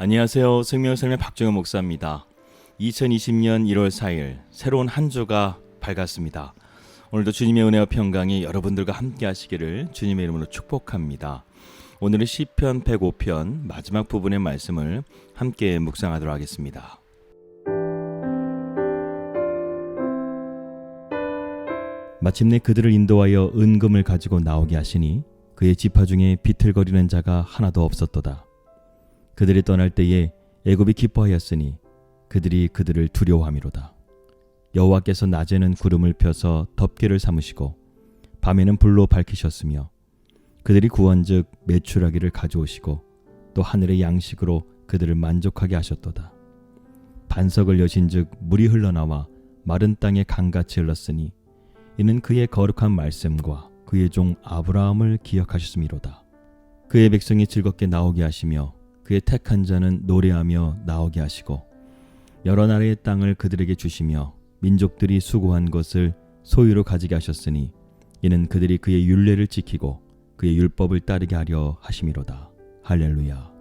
안녕하세요. 생명의 삶의 박정현 목사입니다. 2020년 1월 4일 새로운 한 주가 밝았습니다. 오늘도 주님의 은혜와 평강이 여러분들과 함께 하시기를 주님의 이름으로 축복합니다. 오늘은 시편 105편 마지막 부분의 말씀을 함께 묵상하도록 하겠습니다. 마침내 그들을 인도하여 은금을 가지고 나오게 하시니 그의 지파 중에 비틀거리는 자가 하나도 없었도다. 그들이 떠날 때에 애굽이 기뻐하였으니 그들이 그들을 두려워함이로다. 여호와께서 낮에는 구름을 펴서 덮개를 삼으시고 밤에는 불로 밝히셨으며 그들이 구원즉 메추라기를 가져오시고 또 하늘의 양식으로 그들을 만족하게 하셨도다. 반석을 여신즉 물이 흘러나와 마른 땅에 강같이 흘렀으니 이는 그의 거룩한 말씀과 그의 종 아브라함을 기억하셨음이로다. 그의 백성이 즐겁게 나오게 하시며 그의 택한 자는 노래하며 나오게 하시고 여러 나라의 땅을 그들에게 주시며 민족들이 수고한 것을 소유로 가지게 하셨으니 이는 그들이 그의 율례를 지키고 그의 율법을 따르게 하려 하심이로다. 할렐루야.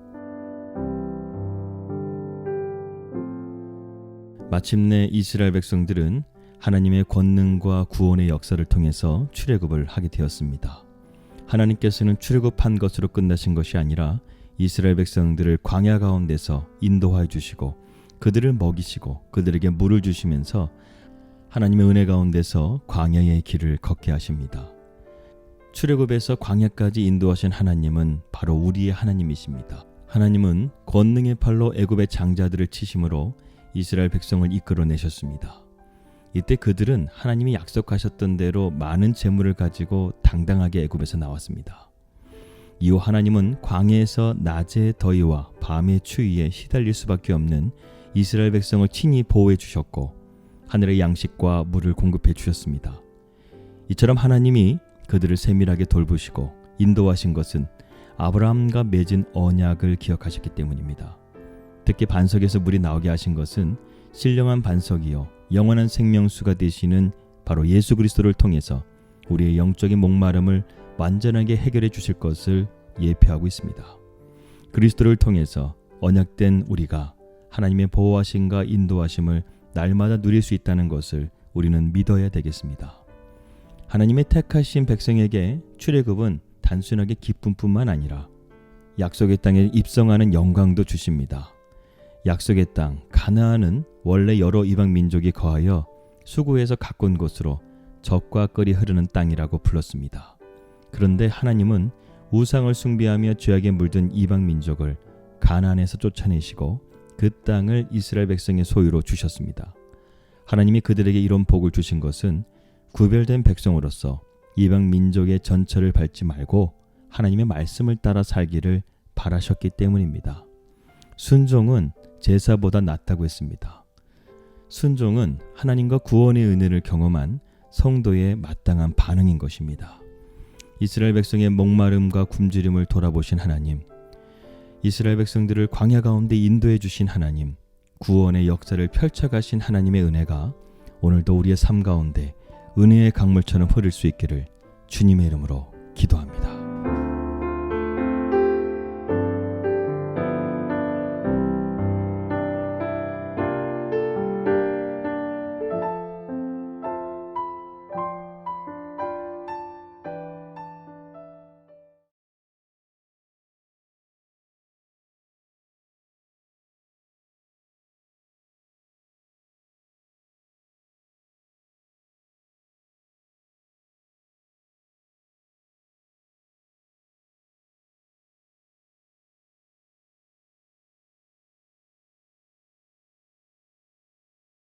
마침내 이스라엘 백성들은 하나님의 권능과 구원의 역사를 통해서 출애굽을 하게 되었습니다. 하나님께서는 출애굽한 것으로 끝나신 것이 아니라 이스라엘 백성들을 광야 가운데서 인도하여 주시고 그들을 먹이시고 그들에게 물을 주시면서 하나님의 은혜 가운데서 광야의 길을 걷게 하십니다. 출애굽에서 광야까지 인도하신 하나님은 바로 우리의 하나님이십니다. 하나님은 권능의 팔로 애굽의 장자들을 치심으로 이스라엘 백성을 이끌어내셨습니다. 이때 그들은 하나님이 약속하셨던 대로 많은 재물을 가지고 당당하게 애굽에서 나왔습니다. 이후 하나님은 광야에서 낮의 더위와 밤의 추위에 시달릴 수밖에 없는 이스라엘 백성을 친히 보호해 주셨고 하늘의 양식과 물을 공급해 주셨습니다. 이처럼 하나님이 그들을 세밀하게 돌보시고 인도하신 것은 아브라함과 맺은 언약을 기억하셨기 때문입니다. 특히 반석에서 물이 나오게 하신 것은 신령한 반석이요 영원한 생명수가 되시는 바로 예수 그리스도를 통해서 우리의 영적인 목마름을 완전하게 해결해 주실 것을 예표하고 있습니다. 그리스도를 통해서 언약된 우리가 하나님의 보호하심과 인도하심을 날마다 누릴 수 있다는 것을 우리는 믿어야 되겠습니다. 하나님의 택하신 백성에게 출애굽은 단순하게 기쁨뿐만 아니라 약속의 땅에 입성하는 영광도 주십니다. 약속의 땅 가나안은 원래 여러 이방 민족이 거하여 수고해서 가꾼 곳으로 젖과 꿀이 흐르는 땅이라고 불렀습니다. 그런데 하나님은 우상을 숭배하며 죄악에 물든 이방 민족을 가나안에서 쫓아내시고 그 땅을 이스라엘 백성의 소유로 주셨습니다. 하나님이 그들에게 이런 복을 주신 것은 구별된 백성으로서 이방 민족의 전철을 밟지 말고 하나님의 말씀을 따라 살기를 바라셨기 때문입니다. 순종은 제사보다 낫다고 했습니다. 순종은 하나님과 구원의 은혜를 경험한 성도의 마땅한 반응인 것입니다. 이스라엘 백성의 목마름과 굶주림을 돌아보신 하나님, 이스라엘 백성들을 광야 가운데 인도해 주신 하나님, 구원의 역사를 펼쳐가신 하나님의 은혜가 오늘도 우리의 삶 가운데 은혜의 강물처럼 흐를 수 있기를 주님의 이름으로 기도합니다.